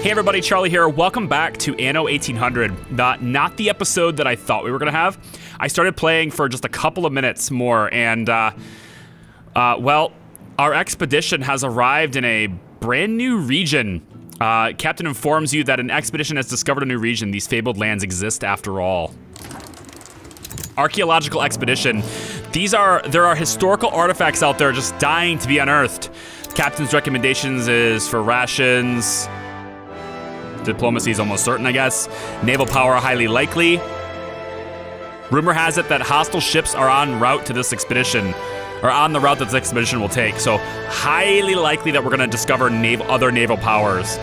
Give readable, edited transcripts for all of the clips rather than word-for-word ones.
Hey everybody, Charlie here. Welcome back to Anno 1800. Not the episode that I thought we were gonna have. I started playing for just a couple of minutes more, and well, our expedition has arrived in a brand new region. Captain informs you that an expedition has discovered a new region. These fabled lands exist after all. Archaeological expedition. There are historical artifacts out there just dying to be unearthed. Captain's recommendations is for rations. Diplomacy is almost certain, I guess. Naval power highly likely. Rumor has it that hostile ships are en route to this expedition, or on the route that this expedition will take. So highly likely that we're going to discover other naval powers.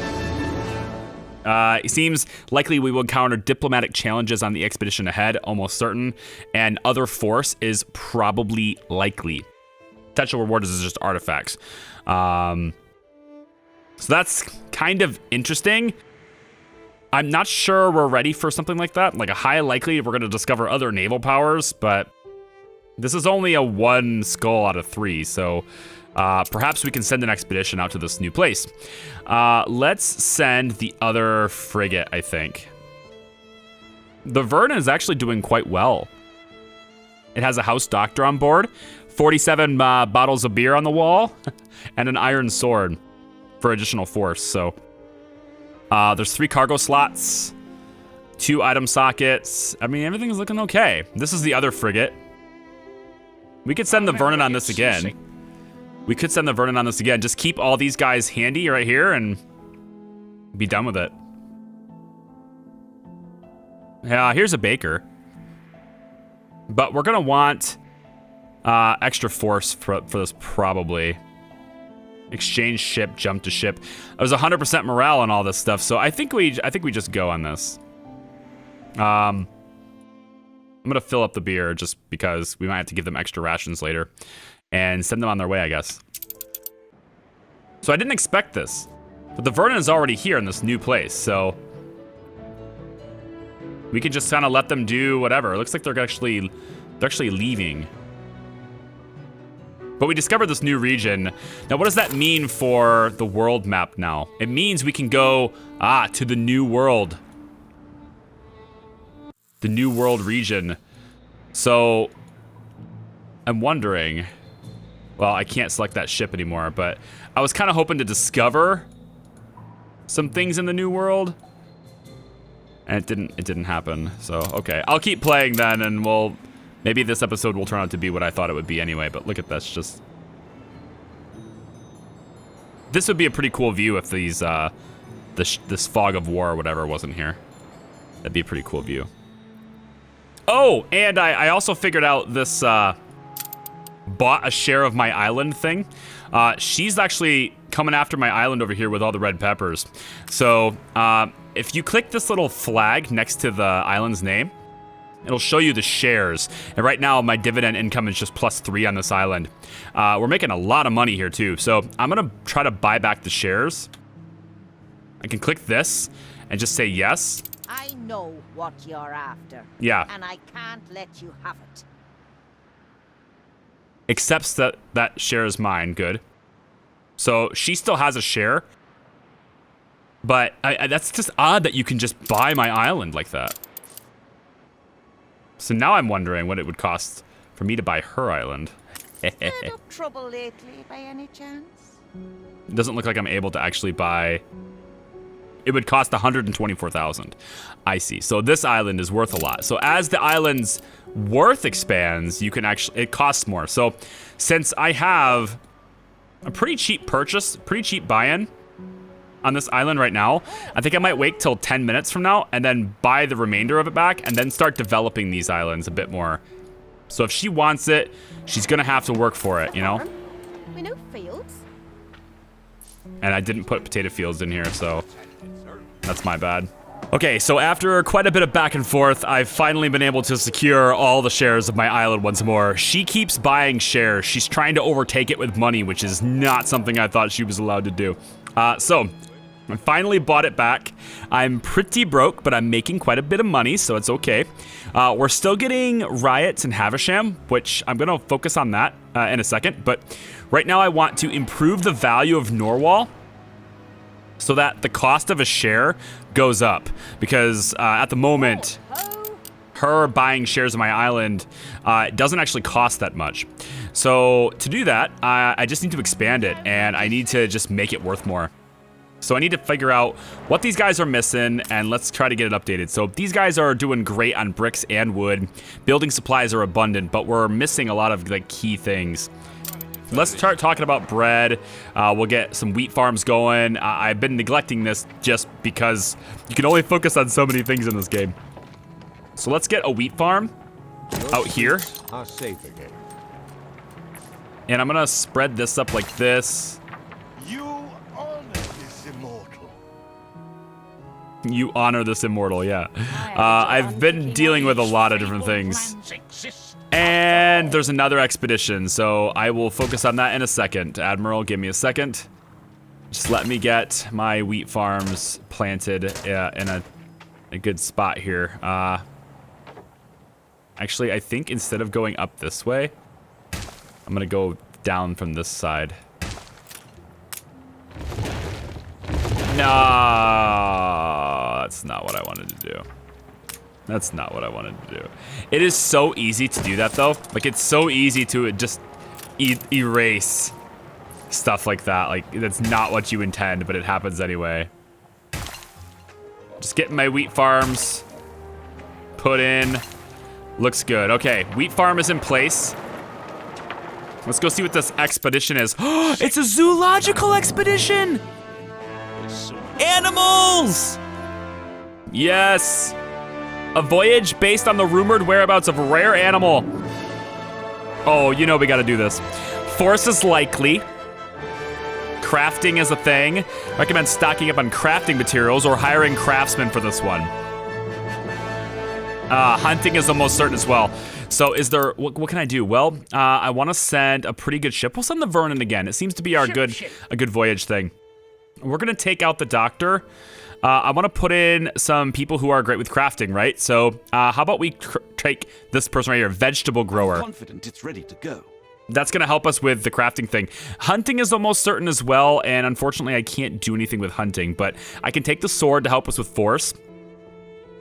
It seems likely we will encounter diplomatic challenges on the expedition ahead, almost certain. And other force is probably likely. Potential reward is just artifacts. So that's kind of interesting. I'm not sure we're ready for something like that. Like a high likely we're going to discover other naval powers, but this is only a 1 skull out of 3, so perhaps we can send an expedition out to this new place. Let's send the other frigate, I think. The Vernon is actually doing quite well. It has a house doctor on board, 47 bottles of beer on the wall, and an iron sword for additional force, so... there's 3 cargo slots, 2 item sockets. I mean, everything's looking okay. This is the other frigate. We could send the Vernon on this again. Just keep all these guys handy right here and be done with it. Yeah, here's a baker. But we're gonna want extra force for this probably. Exchange ship, jump to ship. There's 100% morale on all this stuff, so I think we just go on this. I'm gonna fill up the beer just because we might have to give them extra rations later and send them on their way, I guess. So I didn't expect this, but the Vernon is already here in this new place, so we could just kind of let them do whatever. It looks like they're actually leaving. But we discovered this new region. Now, what does that mean for the world map now? It means we can go, to the new world. The new world region. So, I'm wondering, well, I can't select that ship anymore, but I was kind of hoping to discover some things in the new world. And it didn't happen, so, okay. I'll keep playing then, and maybe this episode will turn out to be what I thought it would be anyway, but look at this, just... This would be a pretty cool view if these, this fog of war or whatever wasn't here. That'd be a pretty cool view. Oh, and I also figured out this, bought a share of my island thing. She's actually coming after my island over here with all the red peppers. So, if you click this little flag next to the island's name, it'll show you the shares. And right now, my dividend income is just +3 on this island. We're making a lot of money here, too. So I'm going to try to buy back the shares. I can click this and just say yes. I know what you're after. Yeah. And I can't let you have it. Accepts that share is mine. Good. So she still has a share. But that's just odd that you can just buy my island like that. So now I'm wondering what it would cost for me to buy her island. Had up trouble lately, by any chance? It doesn't look like I'm able to actually buy... It would cost 124,000. I see. So this island is worth a lot. So as the island's worth expands, you can actually... It costs more. So since I have a pretty cheap purchase, pretty cheap buy-in on this island right now, I think I might wait till 10 minutes from now and then buy the remainder of it back and then start developing these islands a bit more. So if she wants it, she's gonna have to work for it, you know? We know fields. And I didn't put potato fields in here, so that's my bad. Okay, so after quite a bit of back and forth, I've finally been able to secure all the shares of my island once more. She keeps buying shares. She's trying to overtake it with money, which is not something I thought she was allowed to do. So I finally bought it back. I'm pretty broke, but I'm making quite a bit of money, so it's okay. We're still getting riots in Havisham, which I'm going to focus on that in a second. But right now I want to improve the value of Norwal. so that the cost of a share goes up. Because at the moment, her buying shares of my island doesn't actually cost that much. So to do that, I just need to expand it, and I need to just make it worth more. So I need to figure out what these guys are missing, and let's try to get it updated. So these guys are doing great on bricks and wood. Building supplies are abundant, but we're missing a lot of the key things. Let's start talking about bread. We'll get some wheat farms going. I've been neglecting this just because you can only focus on so many things in this game. So let's get a wheat farm out here. Are safe again. And I'm gonna spread this up like this. You honor this immortal. You honor this immortal, yeah. I've been dealing with a lot of different things. And there's another expedition, so I will focus on that in a second. Admiral, give me a second. Just let me get my wheat farms planted in a good spot here. Actually, I think instead of going up this way, I'm gonna go down from this side. No, that's not what I wanted to do. That's not what I wanted to do. It is so easy to do that, though. Like, it's so easy to just erase stuff like that. Like, that's not what you intend, but it happens anyway. Just getting my wheat farms put in. Looks good. Okay, wheat farm is in place. Let's go see what this expedition is. It's a zoological expedition! Animals! Yes! A voyage based on the rumored whereabouts of a rare animal. Oh, you know we gotta do this. Force is likely. Crafting is a thing. Recommend stocking up on crafting materials or hiring craftsmen for this one. Hunting is almost certain as well. So is there, what can I do? Well, I want to send a pretty good ship. We'll send the Vernon again. It seems to be our good voyage thing. We're going to take out the doctor. I want to put in some people who are great with crafting, right? So how about we take this person right here, vegetable grower. Confident it's ready to go. That's going to help us with the crafting thing. Hunting is almost certain as well, and unfortunately I can't do anything with hunting, but I can take the sword to help us with force.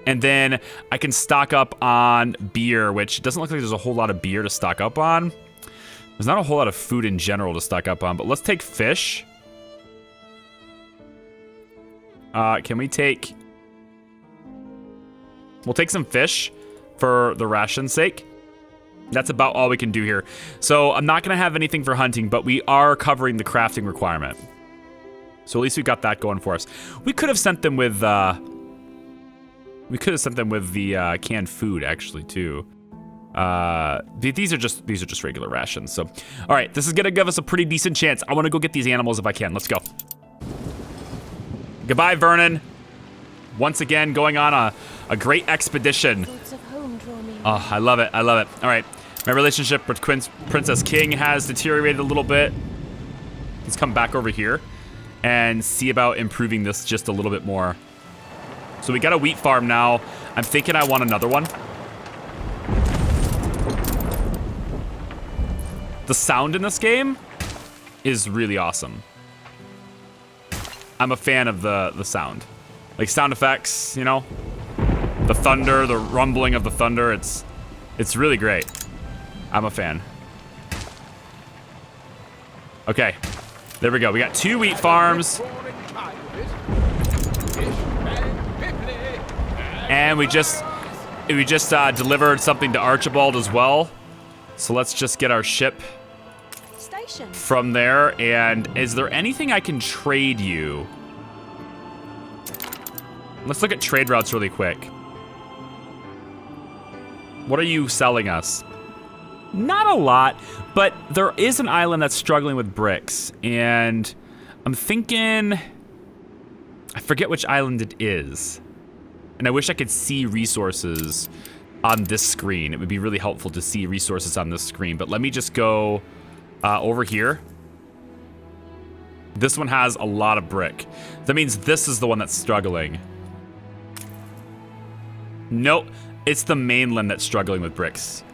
And then I can stock up on beer, which doesn't look like there's a whole lot of beer to stock up on. There's not a whole lot of food in general to stock up on, but let's take fish. Can we take... We'll take some fish for the ration's sake. That's about all we can do here. So I'm not going to have anything for hunting, but we are covering the crafting requirement. So at least we got that going for us. We could have sent them with... We could have sent them with the canned food, actually, too. These are just regular rations. So, all right, this is gonna give us a pretty decent chance. I want to go get these animals if I can. Let's go. Goodbye, Vernon. Once again, going on a great expedition. Oh, I love it. I love it. All right, my relationship with Princess King has deteriorated a little bit. Let's come back over here and see about improving this just a little bit more. So we got a wheat farm now. I'm thinking I want another one. The sound in this game is really awesome. I'm a fan of the sound. Like sound effects, you know? The thunder, the rumbling of the thunder, it's really great. I'm a fan. Okay, there we go. We got 2 wheat farms. And we just delivered something to Archibald as well. So let's just get our ship from there. And is there anything I can trade you? Let's look at trade routes really quick. What are you selling us? Not a lot, but there is an island that's struggling with bricks. And I'm thinking, I forget which island it is. And I wish I could see resources on this screen. It would be really helpful to see resources on this screen. But let me just go over here. This one has a lot of brick. That means this is the one that's struggling. Nope, it's the mainland that's struggling with bricks.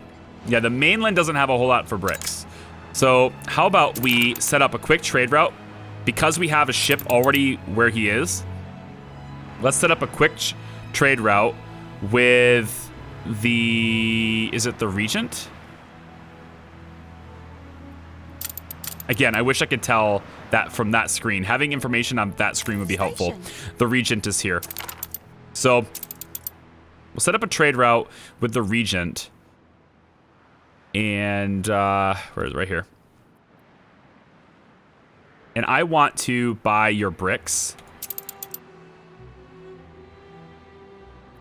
Yeah, the mainland doesn't have a whole lot for bricks. So how about we set up a quick trade route because we have a ship already where he is, let's set up a quick trade route with the... Is it the Regent? Again, I wish I could tell that from that screen. Having information on that screen would be helpful. The Regent is here. So we'll set up a trade route with the Regent. And where is it? Right here. And I want to buy your bricks.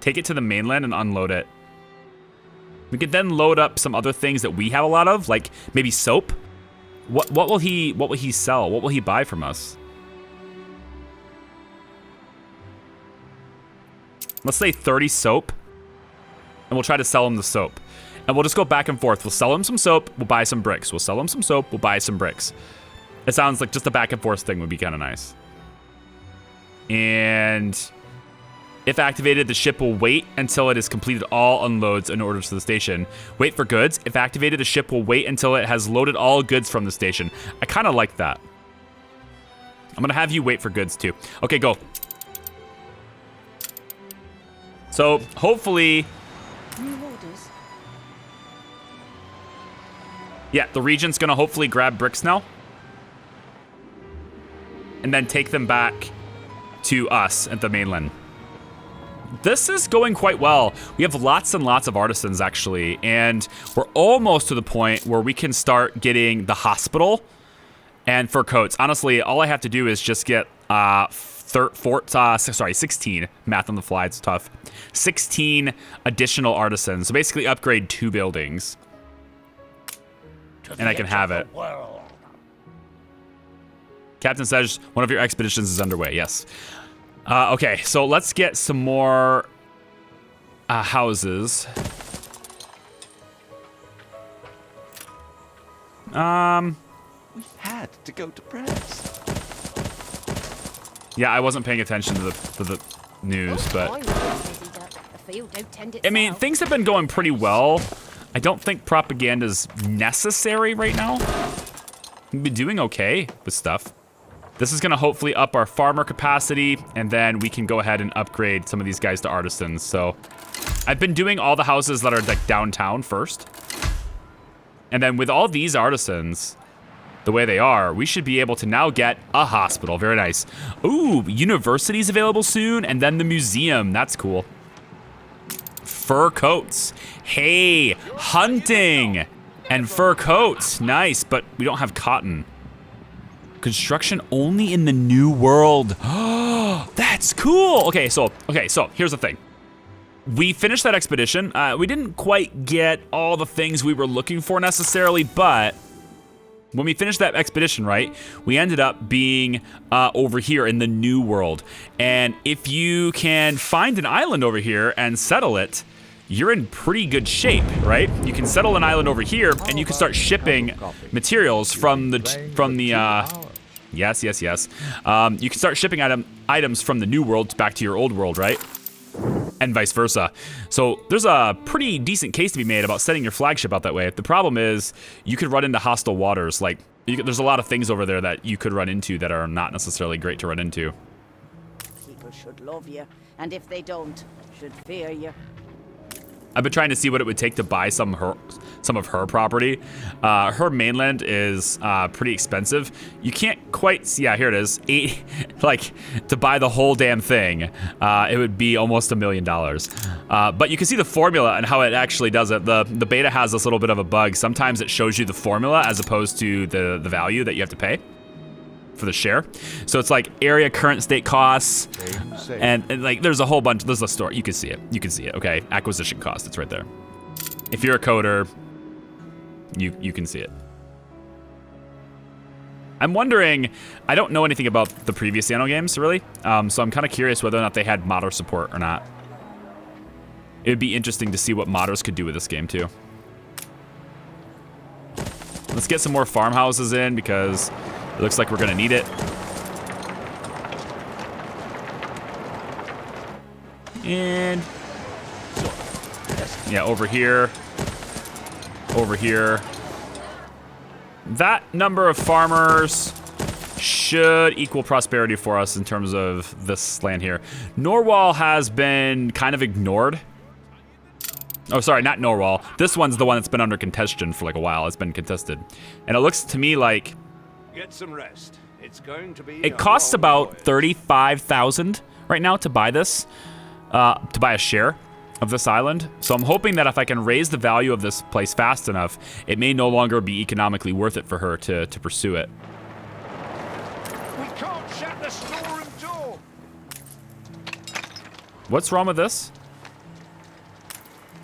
Take it to the mainland and unload it. We could then load up some other things that we have a lot of, like maybe soap. What will he sell? What will he buy from us? Let's say 30 soap, and we'll try to sell him the soap. And we'll just go back and forth. We'll sell him some soap, we'll buy some bricks. We'll sell him some soap, we'll buy some bricks. It sounds like just a back and forth thing would be kind of nice. And if activated, the ship will wait until it has completed all unloads and orders to the station. Wait for goods. If activated, the ship will wait until it has loaded all goods from the station. I kind of like that. I'm going to have you wait for goods too. Okay, go. So hopefully... New orders. Yeah, the Regent's going to hopefully grab bricks now. And then take them back to us at the mainland. This is going quite well. We have lots and lots of artisans, actually, and we're almost to the point where we can start getting the hospital and fur coats. Honestly, all I have to do is just get 16. Math on the fly, it's tough. 16 additional artisans. So basically upgrade 2 buildings. And I can have it. Captain says one of your expeditions is underway. Yes. Okay, so let's get some more houses. We had to go to press. Yeah, I wasn't paying attention to the news, but I mean, things have been going pretty well. I don't think propaganda's necessary right now. We've been doing okay with stuff. This is going to hopefully up our farmer capacity, and then we can go ahead and upgrade some of these guys to artisans. So I've been doing all the houses that are like downtown first. And then with all these artisans, the way they are, we should be able to now get a hospital. Very nice. Ooh, university's available soon, and then the museum. That's cool. Fur coats. Hey, hunting and fur coats. Nice, but we don't have cotton. Construction only in the new world. Oh, that's cool. Okay, so here's the thing. We finished that expedition. We didn't quite get all the things we were looking for necessarily, but when we finished that expedition, right, we ended up being over here in the new world. And if you can find an island over here and settle it, you're in pretty good shape, right? You can settle an island over here, and you can start shipping materials from the yes. You can start shipping items from the new world back to your old world, right? And vice versa. So there's a pretty decent case to be made about setting your flagship out that way. The problem is you could run into hostile waters. Like, there's a lot of things over there that you could run into that are not necessarily great to run into. People should love you, and if they don't, should fear you. I've been trying to see what it would take to buy some of her property. Her mainland is pretty expensive. You can't quite see. Yeah, here it is. Like, to buy the whole damn thing, it would be almost $1 million. But you can see the formula and how it actually does it. The beta has this little bit of a bug. Sometimes it shows you the formula as opposed to the value that you have to pay for the share. So it's like area current state costs, and like there's a whole bunch. There's a store. You can see it. Okay, acquisition cost. It's right there. If you're a coder, you can see it. I'm wondering. I don't know anything about the previous Anno games really, so I'm kind of curious whether or not they had modder support or not. It would be interesting to see what modders could do with this game too. Let's get some more farmhouses in because it looks like we're gonna need it. And yeah, over here. That number of farmers should equal prosperity for us in terms of this land here. Norwal has been kind of ignored. Oh, sorry, not Norwal. This one's the one that's been under contention for like a while. It's been contested. And it looks to me like Get some rest. It's going to be it costs about 35,000 right now to buy this, to buy a share of this island. So I'm hoping that if I can raise the value of this place fast enough, it may no longer be economically worth it for her to pursue it. We can't shut the storeroom door. What's wrong with this?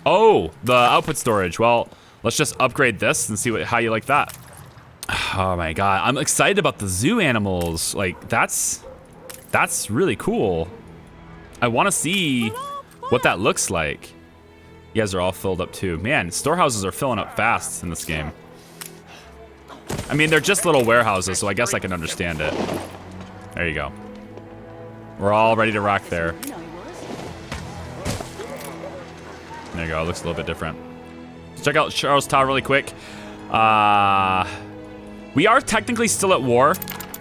Oh, the output storage. Well, let's just upgrade this and see how you like that. Oh my god, I'm excited about the zoo animals. Like, that's really cool. I want to see what that looks like. You guys are all filled up too. Man, storehouses are filling up fast in this game. I mean, they're just little warehouses, so I guess I can understand it. There you go. We're all ready to rock there. There you go, it looks a little bit different. Let's check out Charles Tower really quick. We are technically still at war.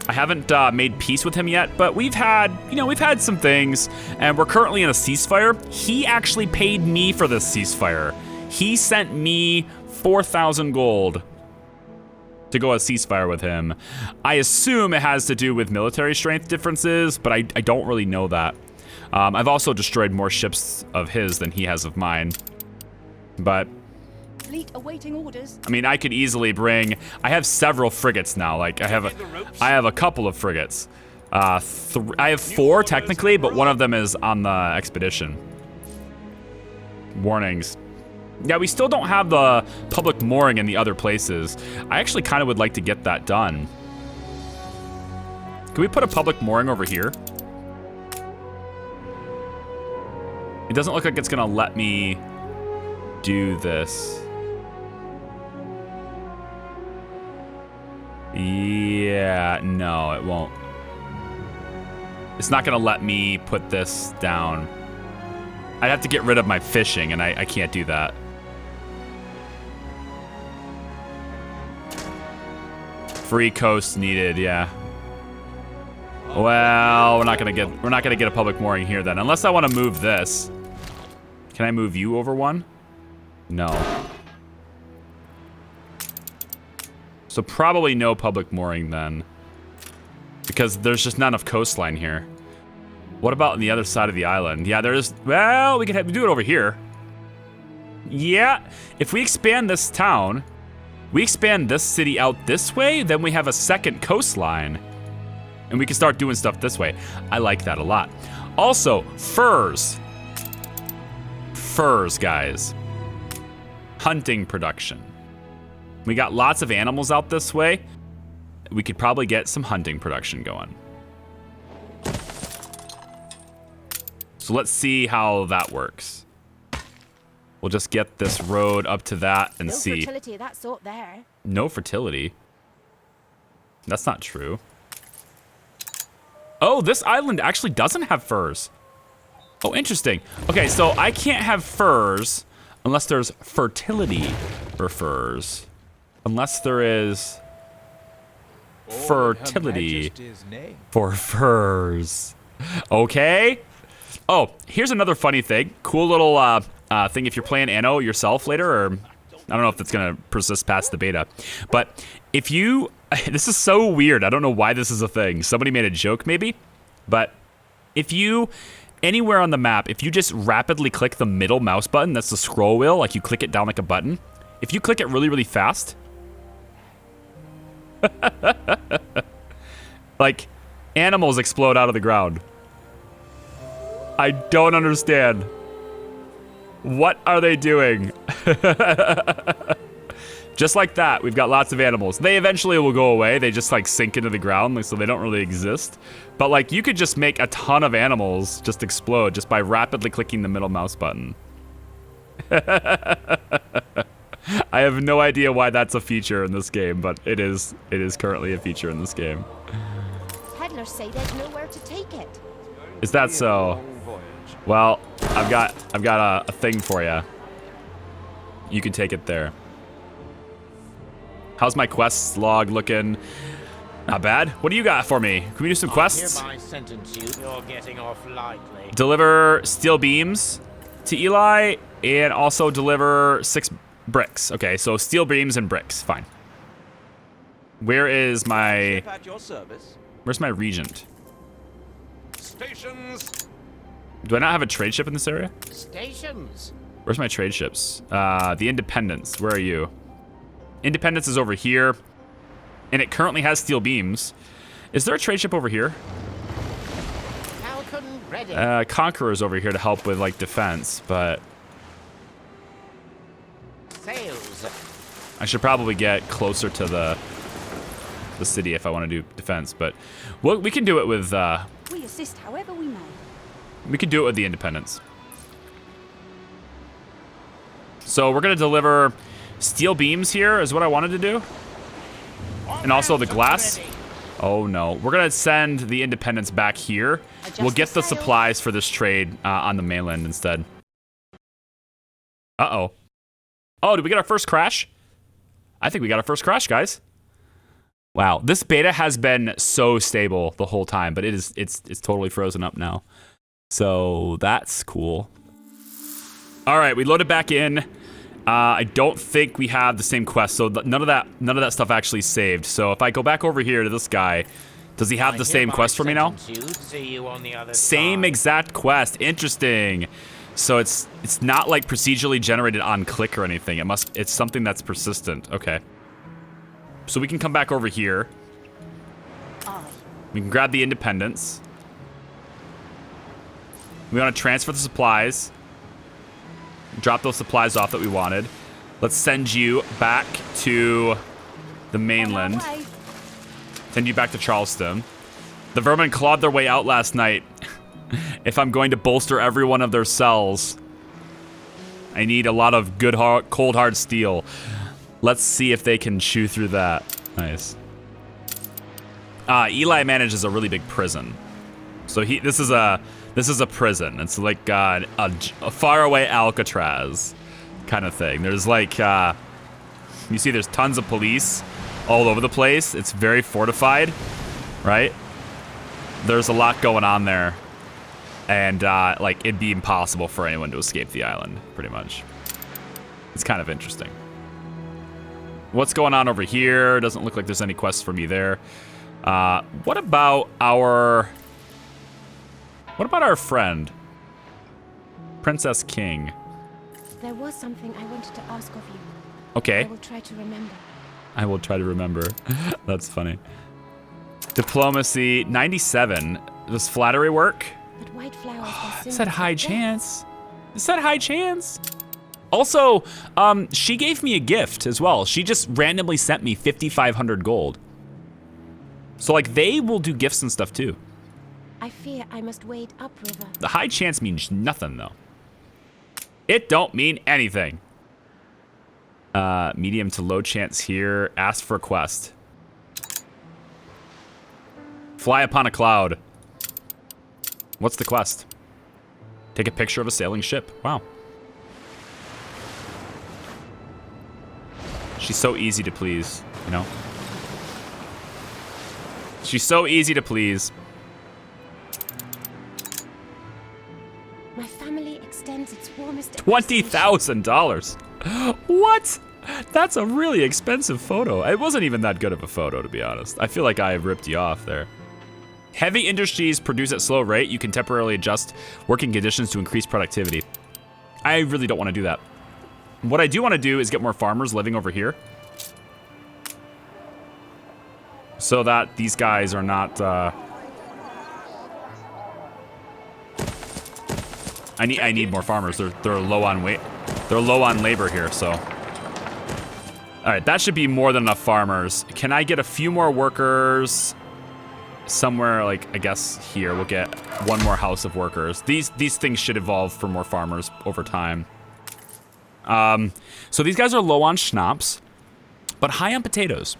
I haven't made peace with him yet, but we've had some things, and we're currently in a ceasefire. He actually paid me for this ceasefire. He sent me 4,000 gold to go a ceasefire with him. I assume it has to do with military strength differences, but I don't really know that. I've also destroyed more ships of his than he has of mine. But Fleet awaiting orders. I mean, I could easily bring. I have several frigates now. Like I have a couple of frigates. I have 4 technically, but one of them is on the expedition. Warnings. Yeah, we still don't have the public mooring in the other places. I actually kind of would like to get that done. Can we put a public mooring over here? It doesn't look like it's gonna let me do this. Yeah, no, it won't. It's not gonna let me put this down. I'd have to get rid of my fishing, and I can't do that. Free coast needed, yeah. Well, we're not gonna get a public mooring here then, unless I want to move this. Can I move you over one? No. So probably no public mooring then, because there's just not enough coastline here. What about on the other side of the island? Yeah, there's. Well, we could do it over here. Yeah, if we expand this town, we expand this city out this way, then we have a second coastline. And we can start doing stuff this way. I like that a lot. Also, furs. Furs, guys. Hunting production. We got lots of animals out this way. We could probably get some hunting production going. So let's see how that works. We'll just get this road up to that and see. No fertility of that sort there. No fertility? That's not true. Oh, this island actually doesn't have furs. Oh, interesting. Okay, so I can't have furs unless there's fertility for furs. Unless there is fertility for furs. Okay. Oh, here's another funny thing. Cool little thing if you're playing Anno yourself later, or I don't know if that's gonna persist past the beta. But if you, this is so weird. I don't know why this is a thing. Somebody made a joke maybe, but if you, anywhere on the map, if you just rapidly click the middle mouse button, that's the scroll wheel, like you click it down like a button. If you click it really, really fast, like animals explode out of the ground. I don't understand. What are they doing? Just like that, we've got lots of animals. They eventually will go away. They just like sink into the ground, like, so they don't really exist. But like you could just make a ton of animals just explode just by rapidly clicking the middle mouse button. I have no idea why that's a feature in this game, but it is currently a feature in this game. Peddlers say there's nowhere to take it. Is that so? Well, I've got a thing for you. You can take it there. How's my quests log looking? Not bad. What do you got for me? Can we do some quests? Hereby sentence you. You're getting off lightly. Deliver steel beams to Eli and also deliver 6 bricks. Okay, so steel beams and bricks. Fine. Where is my... At your service. Where's my regent? Stations. Do I not have a trade ship in this area? Stations. Where's my trade ships? The Independence. Where are you? Independence is over here. And it currently has steel beams. Is there a trade ship over here? Falcon ready. Conqueror's over here to help with, like, defense, but... Sails. I should probably get closer to the city if I want to do defense, but we can do it with, We assist however we may. we can do it with the Independence. So we're going to deliver steel beams here is what I wanted to do. And also the glass. Oh no, we're gonna send the Independence back here. We'll get the supplies for this trade on the mainland instead. Uh-oh. Oh, did we get our first crash? I think we got our first crash, guys. Wow, this beta has been so stable the whole time, but it's totally frozen up now. So that's cool. All right, we loaded back in. I don't think we have the same quest, so none of that stuff actually saved. So if I go back over here to this guy, does he have the same quest for me now? Same exact quest. Interesting. So it's not like procedurally generated on click or anything. It's something that's persistent. Okay. So we can come back over here. We can grab the Independence. We want to transfer the supplies. Drop those supplies off that we wanted. Let's send you back to the mainland. Send you back to Charleston. The vermin clawed their way out last night. If I'm going to bolster every one of their cells, I need a lot of good, cold, hard steel. Let's see if they can chew through that. Nice. Eli manages a really big prison. So this is a prison. It's like a faraway Alcatraz kind of thing. There's like, you see there's tons of police all over the place. It's very fortified, right? There's a lot going on there. And like it'd be impossible for anyone to escape the island, pretty much. It's kind of interesting. What's going on over here? Doesn't look like there's any quests for me there. What about our friend? Princess King. There was something I wanted to ask of you. Okay. I will try to remember. I will try to remember. That's funny. Diplomacy, 97. Does flattery work? But white flowers are It said high chance. It said high chance. Also, she gave me a gift as well. She just randomly sent me 5,500 gold. So like they will do gifts and stuff too. I fear I must wade upriver. The high chance means nothing though. It don't mean anything. Medium to low chance here. Ask for a quest. Fly upon a cloud. What's the quest? Take a picture of a sailing ship. Wow. She's so easy to please, you know? She's so easy to please. My family extends its warmest $20,000. What? That's a really expensive photo. It wasn't even that good of a photo, to be honest. I feel like I ripped you off there. Heavy industries produce at slow rate. You can temporarily adjust working conditions to increase productivity. I really don't want to do that. What I do want to do is get more farmers living over here. So that these guys are not, I need more farmers. They're low on weight. They're low on labor here, so. All right, that should be more than enough farmers. Can I get a few more workers somewhere, like, I guess here? We'll get one more house of workers. These things should evolve for more farmers over time. So these guys are low on schnapps, but high on potatoes.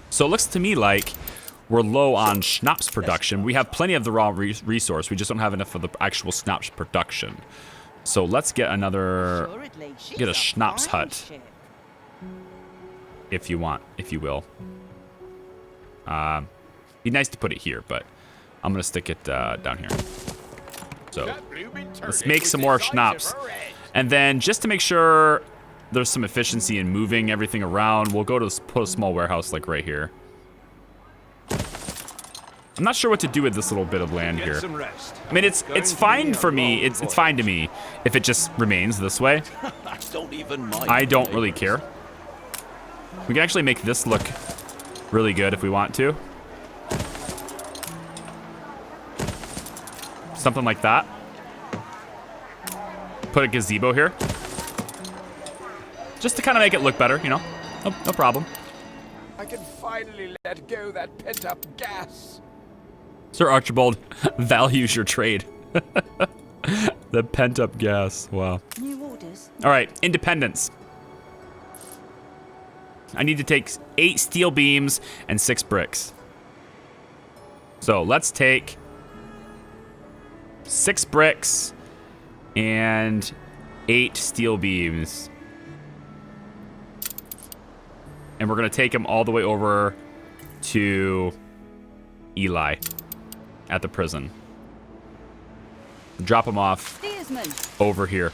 So it looks to me like we're low on schnapps production. We have plenty of the raw resource. We just don't have enough of the actual schnapps production. So let's get get a schnapps hut. If you want, if you will. Be nice to put it here, but I'm gonna stick it down here. So let's make some more schnapps. And then just to make sure there's some efficiency in moving everything around, we'll go to put a small warehouse like right here. I'm not sure what to do with this little bit of land here. I mean, it's fine for me. It's fine to me if it just remains this way. I don't really care. We can actually make this look really good if we want to. Something like that. Put a gazebo here. Just to kind of make it look better, you know? No problem. I can finally let go that pent-up gas. Sir Archibald values your trade. The pent-up gas. Wow. New orders. All right, independence. I need to take 8 steel beams and 6 bricks. So let's take 6 bricks and 8 steel beams. And we're going to take them all the way over to Eli at the prison. Drop them off Steersman. over here.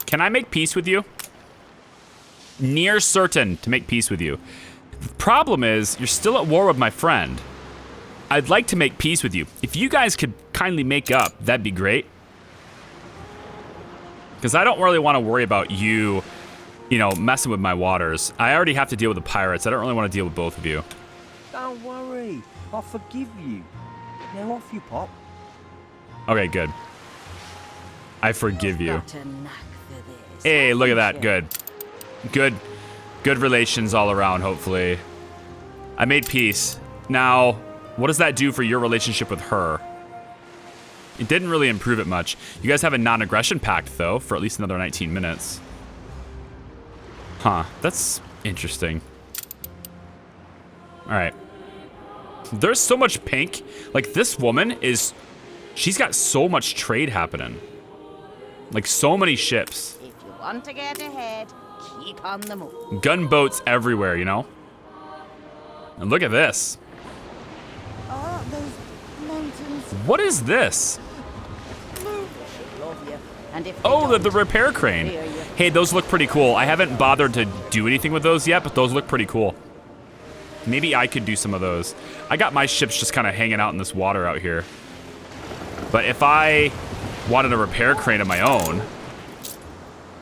Can I make peace with you? Near certain to make peace with you. The problem is, you're still at war with my friend. I'd like to make peace with you. If you guys could kindly make up, that'd be great. Because I don't really want to worry about you, you know, messing with my waters. I already have to deal with the pirates. I don't really want to deal with both of you. Don't worry, I'll forgive you. Now off you pop. Okay, good. I forgive you. Got a knack for this. Hey, look at that. haven't Good. Good relations all around, hopefully. I made peace. Now, what does that do for your relationship with her? It didn't really improve it much. You guys have a non-aggression pact, though, for at least another 19 minutes. Huh. That's interesting. All right. There's so much pink. Like, this woman is... She's got so much trade happening. Like, so many ships. you? If you want to get ahead, keep on the move. Gunboats everywhere, you know? And look at this. Oh, those mountains What is this? should love you. And if they Oh, the don't, repair crane. fear you. Hey, those look pretty cool. I haven't bothered to do anything with those yet, but those look pretty cool. Maybe I could do some of those. I got my ships just kind of hanging out in this water out here. But if I wanted a repair crane of my own,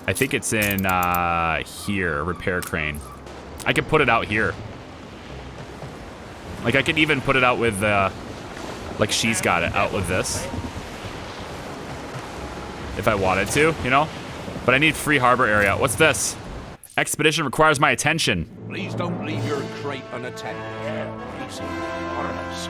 I think it's in here, repair crane. I could put it out here. Like, I could even put it out with, like she's got it out with this. If I wanted to, you know? But I need free harbor area. What's this? Expedition requires my attention. Please don't leave your crate unattended. Easy. Honors.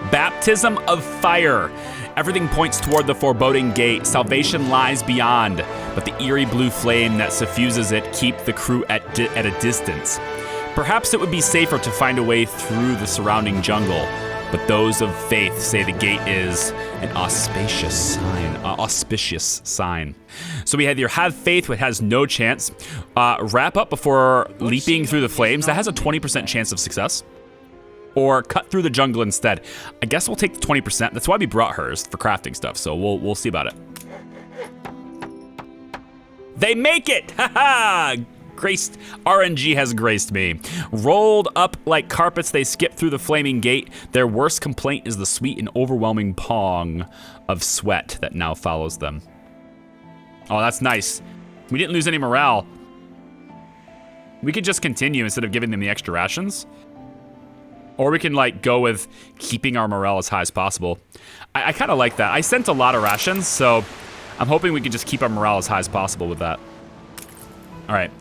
Baptism of fire. Everything points toward the foreboding gate. Salvation lies beyond, but the eerie blue flame that suffuses it keep the crew at a distance. Perhaps it would be safer to find a way through the surrounding jungle, but those of faith say the gate is an auspicious sign. So we either have faith, which has no chance, wrap up before leaping through the flames, that has a 20% chance of success, or cut through the jungle instead. I guess we'll take the 20%. That's why we brought hers, for crafting stuff, so we'll see about it. They make it! Haha! Graced, RNG has graced me. Rolled up like carpets, they skip through the flaming gate. Their worst complaint is the sweet and overwhelming pong of sweat that now follows them. Oh, that's nice. We didn't lose any morale. We could just continue instead of giving them the extra rations. Or we can, like, go with keeping our morale as high as possible. I kind of like that. I sent a lot of rations, so I'm hoping we can just keep our morale as high as possible with that. All right.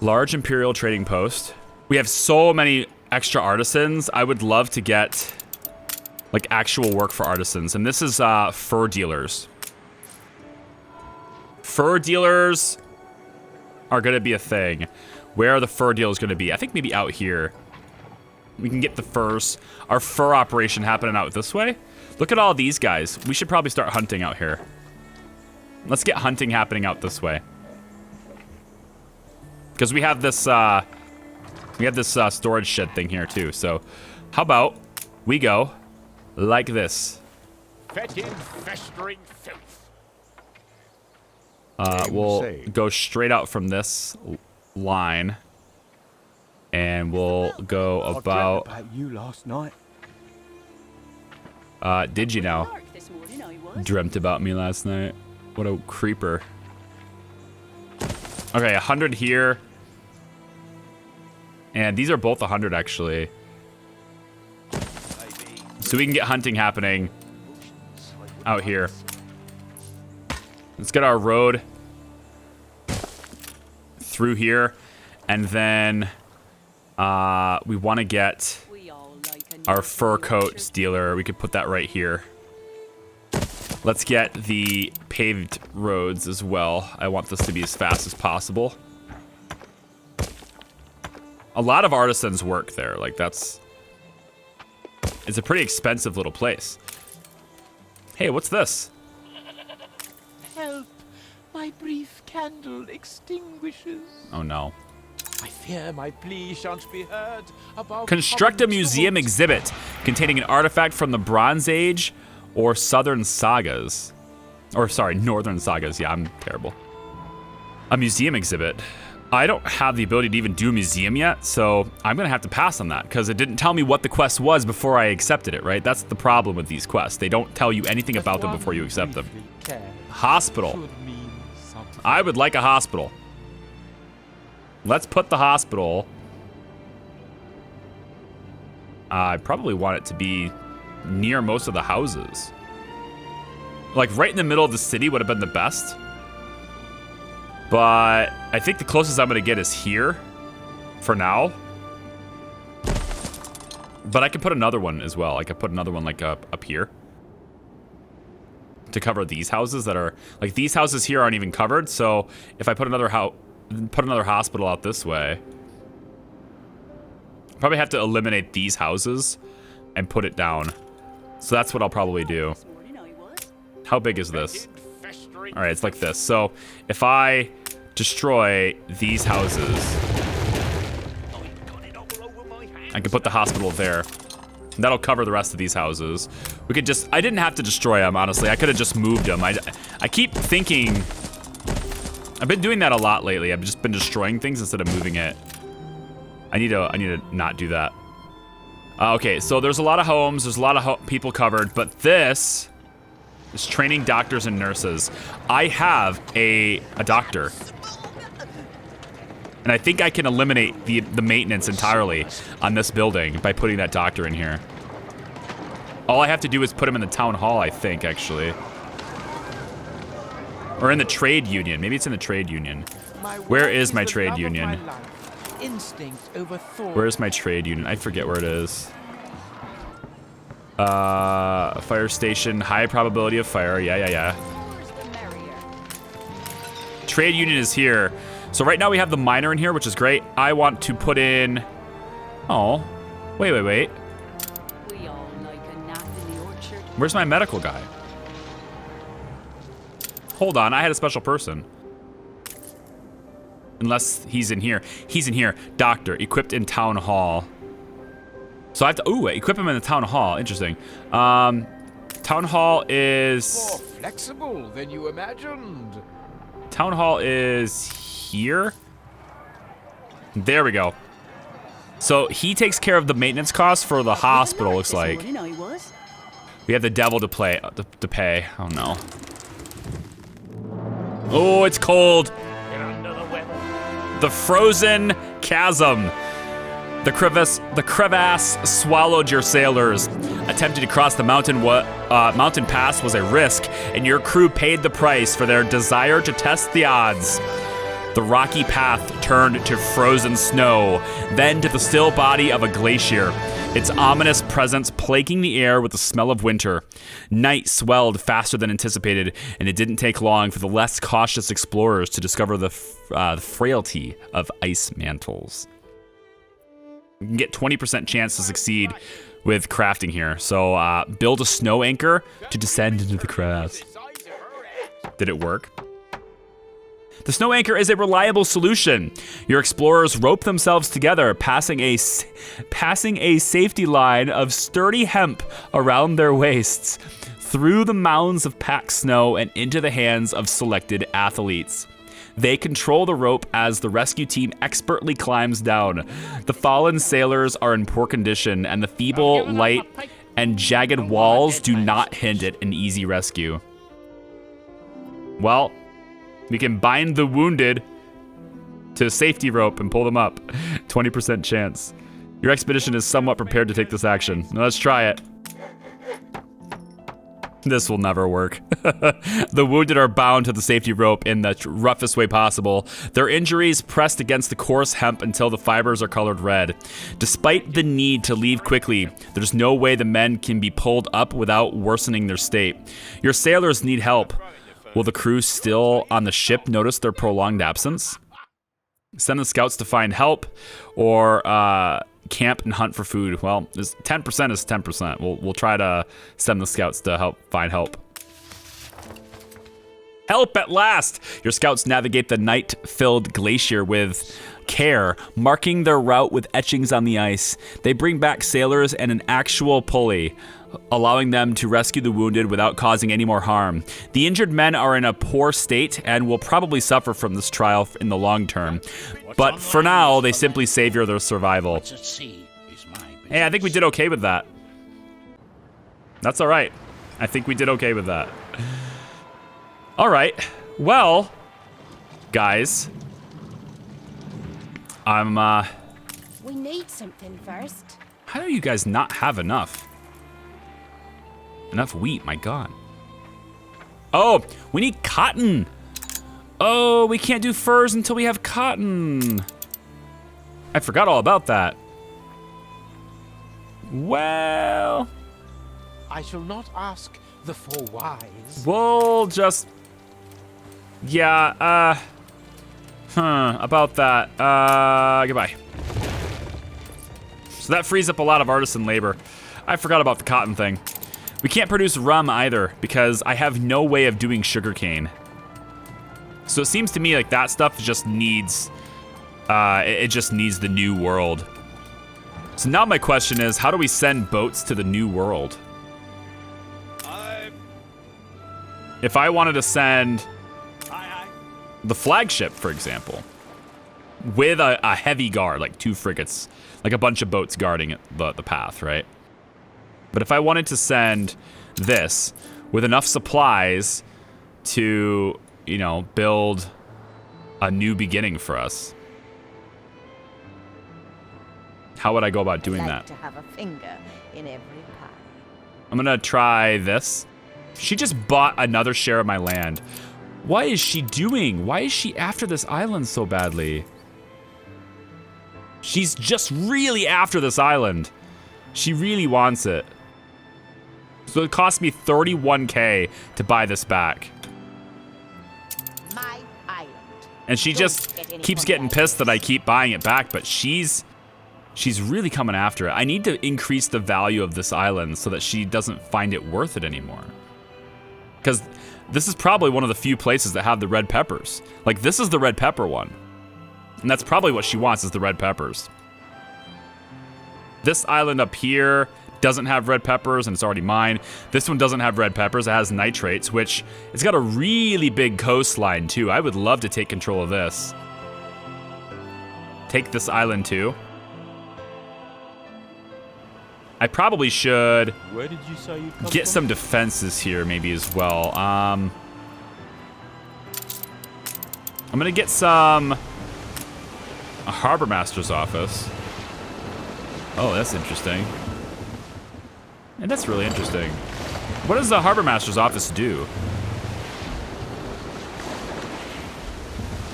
Large Imperial Trading Post. We have so many extra artisans. I would love to get, like, actual work for artisans. And this is fur dealers. Fur dealers are going to be a thing. Where are the fur dealers going to be? I think maybe out here. We can get the furs. Our fur operation happening out this way. Look at all these guys. We should probably start hunting out here. Let's get hunting happening out this way. Because we have this We have this storage shed thing here too. So how about we go like this? Fetid, festering filth. We'll go straight out from this line. And we'll go about... you last night. Did you know? Dreamt about me last night. What a creeper. Okay, 100 here. And these are both 100 actually. So we can get hunting happening out here. Let's get our road through here. And then we want to get our fur coat dealer. We could put that right here. Let's get the paved roads as well. I want this to be as fast as possible. A lot of artisans work there. Like it's a pretty expensive little place. Hey, what's this? Help! My brief candle extinguishes. Oh no. I fear my plea shan't be heard above. Construct a museum exhibit containing an artifact from the Bronze Age or Southern Sagas. Or sorry, Northern Sagas. Yeah, I'm terrible. A museum exhibit. I don't have the ability to even do a museum yet, so I'm gonna have to pass on that because it didn't tell me what the quest was before I accepted it, right? That's the problem with these quests. They don't tell you anything about them before you accept them. Hospital. I would like a hospital. Let's put the hospital. I probably want it to be near most of the houses. Like right in the middle of the city would have been the best. But I think the closest I'm gonna get is here for now. But I could put another one as well. I could put another one like up here to cover these houses that are like these houses here aren't even covered. So if I put another hospital out this way, probably have to eliminate these houses and put it down. So that's what I'll probably do. How big is this? All right, it's like this. So if I destroy these houses, I can put the hospital there. And that'll cover the rest of these houses. We could just, I didn't have to destroy them, honestly. I could have just moved them. I keep thinking, I've been doing that a lot lately. I've just been destroying things instead of moving it. I need to not do that. Okay, so there's a lot of homes. There's a lot of people covered, but this is training doctors and nurses. I have a doctor. And I think I can eliminate the maintenance entirely on this building by putting that doctor in here. All I have to do is put him in the town hall, I think, actually. Or in the trade union. Maybe it's in the trade union. Where is my trade union? Where's my trade union? I forget where it is. Fire station, high probability of fire. Yeah. Trade union is here. So right now we have the miner in here, which is great. I want to put in... Oh, wait. We all like a nap in the orchard. Where's my medical guy? Hold on, I had a special person. Unless he's in here. He's in here. Doctor, equipped in town hall. So I have to, equip him in the town hall. Interesting. Town hall is... More flexible than you imagined. Town hall is here. There we go. So he takes care of the maintenance costs for the hospital, looks like. We have the devil to pay. Oh no. Oh, it's cold. You're under the weather. The frozen chasm. The crevasse swallowed your sailors. Attempting to cross the mountain pass was a risk, and your crew paid the price for their desire to test the odds. The rocky path turned to frozen snow, then to the still body of a glacier, its ominous presence plaguing the air with the smell of winter. Night swelled faster than anticipated, and it didn't take long for the less cautious explorers to discover the frailty of ice mantles. You can get 20% chance to succeed with crafting here. So build a snow anchor to descend into the crevasse. Did it work? The snow anchor is a reliable solution. Your explorers rope themselves together, passing a safety line of sturdy hemp around their waists, through the mounds of packed snow and into the hands of selected athletes. They control the rope as the rescue team expertly climbs down. The fallen sailors are in poor condition, and the feeble light and jagged walls do not hint at an easy rescue. Well, we can bind the wounded to a safety rope and pull them up. 20% chance. Your expedition is somewhat prepared to take this action. Now let's try it. This will never work. The wounded are bound to the safety rope in the roughest way possible. Their injuries pressed against the coarse hemp until the fibers are colored red. Despite the need to leave quickly, there's no way the men can be pulled up without worsening their state. Your sailors need help. Will the crew still on the ship notice their prolonged absence? Send the scouts to find help, or camp and hunt for food. Well, 10% is 10%. We'll try to send the scouts to help find help. Help at last! Your scouts navigate the night-filled glacier with care, marking their route with etchings on the ice. They bring back sailors and an actual pulley, allowing them to rescue the wounded without causing any more harm. The injured men are in a poor state and will probably suffer from this trial in the long term. But for now, they simply savor their survival. Hey, I think we did okay with that. That's all right. I think we did okay with that. All right. Well, guys, We need something first. how do you guys not have enough? Enough wheat, my God. Oh, we need cotton. Oh, we can't do furs until we have cotton. I forgot all about that. Well, I shall not ask the four whys. we'll just... Yeah, about that. Goodbye. So that frees up a lot of artisan labor. I forgot about the cotton thing. We can't produce rum either because I have no way of doing sugarcane. So it seems to me like that stuff just needs, it just needs the new world. So now my question is, how do we send boats to the new world? If I wanted to send the flagship, for example, with a heavy guard, like 2 frigates, like a bunch of boats guarding the path, right? But if I wanted to send this with enough supplies to, you know, build a new beginning for us, how would I go about doing Like that? to have a finger in every pie. I'm gonna try this. She just bought another share of my land. What is she doing? Why is she after this island so badly? She's just really after this island. She really wants it. So it cost me 31K to buy this back. My island. And she just keeps getting pissed that I keep buying it back, but she's really coming after it. I need to increase the value of this island so that she doesn't find it worth it anymore. Because this is probably one of the few places that have the red peppers. Like, this is the red pepper one. And that's probably what she wants, is the red peppers. This island up here doesn't have red peppers, and it's already mine. This one doesn't have red peppers. It has nitrates, which it's got a really big coastline, too. I would love to take control of this. Take this island, too. I probably should Where did you say you come get from? some defenses here, maybe, as well. I'm gonna get a harbor master's office. Oh, that's interesting. And that's really interesting. What does the harbor master's office do?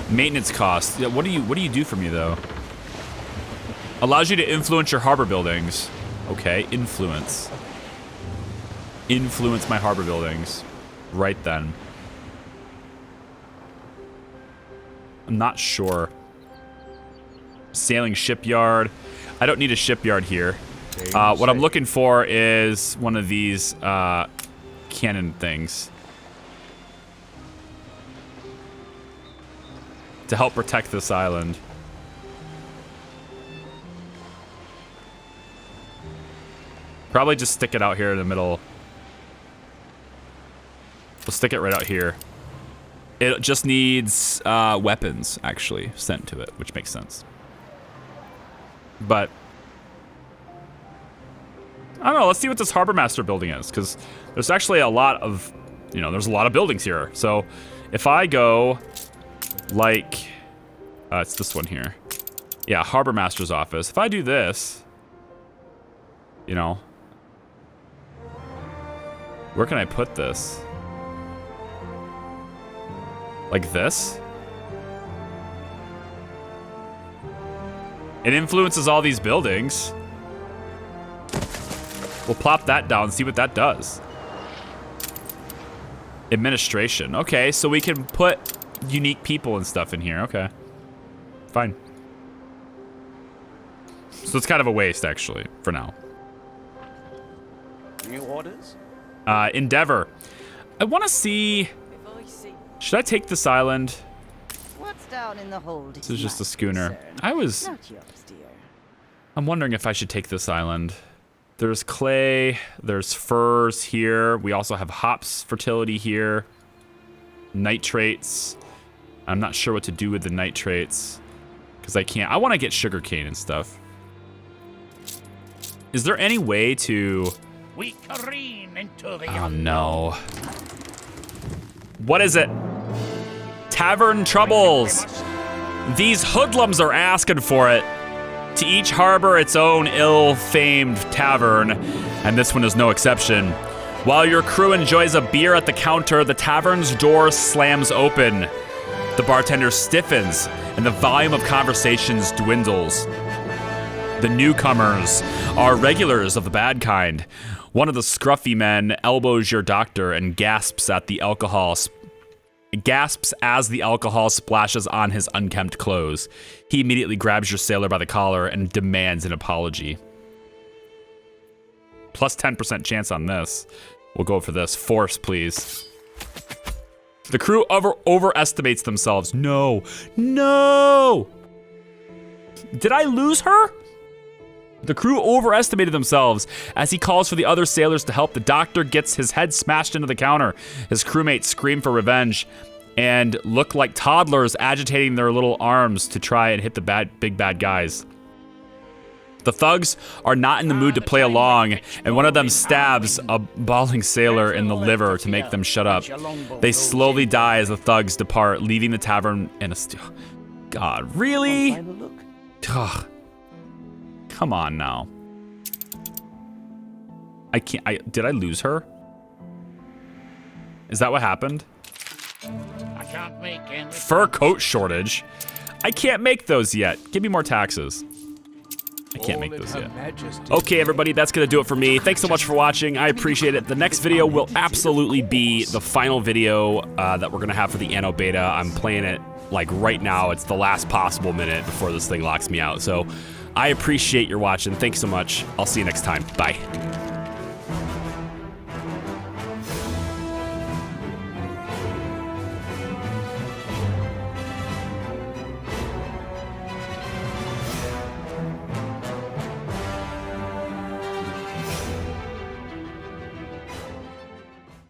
Maintenance costs. Yeah, what do you do for me, though? Allows you to influence your harbor buildings. Okay, influence. Influence my harbor buildings. Right then. I'm not sure. Sailing shipyard. I don't need a shipyard here. What I'm looking for is one of these cannon things. to help protect this island. Probably just stick it out here in the middle. We'll stick it right out here. It just needs weapons, actually, sent to it, which makes sense. But I don't know. Let's see what this harbor master building is, because there's actually a lot of, you know, there's a lot of buildings here. So if I go like, it's this one here. Yeah, harbor master's office. If I do this, you know, where can I put this? Like this? It influences all these buildings. We'll plop that down and see what that does. Administration. Okay, so we can put unique people and stuff in here. Okay. Fine. So it's kind of a waste, actually, for now. New orders? Endeavor. I want to see... Should I take this island? What's down in the hold? This is just a schooner. I was... Not yours, dear. I'm wondering if I should take this island. There's clay. There's furs here. We also have hops fertility here. Nitrates. I'm not sure what to do with the nitrates. Because I can't... I want to get sugarcane and stuff. Is there any way to... We careen into the Oh, no. What is it? Tavern troubles. These hoodlums are asking for it. To each harbor its own ill-famed tavern, and this one is no exception. While your crew enjoys a beer at the counter, the tavern's door slams open. The bartender stiffens, and the volume of conversations dwindles. The newcomers are regulars of the bad kind. One of the scruffy men elbows your doctor and gasps as the alcohol splashes on his unkempt clothes. He immediately grabs your sailor by the collar and demands an apology. Plus 10% chance on this. We'll go for this. Force, please. The crew overestimates themselves. No. No! Did I lose her? The crew overestimated themselves. As he calls for the other sailors to help, the doctor gets his head smashed into the counter. His crewmates scream for revenge and look like toddlers agitating their little arms to try and hit the big bad guys. The thugs are not in the mood to play along, and one of them stabs a bawling sailor in the liver to make them shut up. They slowly die as the thugs depart, leaving the tavern in a God, really? Ugh. Come on now. I can't. Did I lose her? Is that what happened? I can't make any Fur coat shortage. I can't make those yet. Give me more taxes. I can't make those yet. Okay, everybody, that's gonna do it for me. Thanks so much for watching. I appreciate it. The next video will absolutely be the final video that we're gonna have for the Anno beta. I'm playing it like right now. It's the last possible minute before this thing locks me out. So I appreciate your watching. Thanks so much. I'll see you next time. Bye.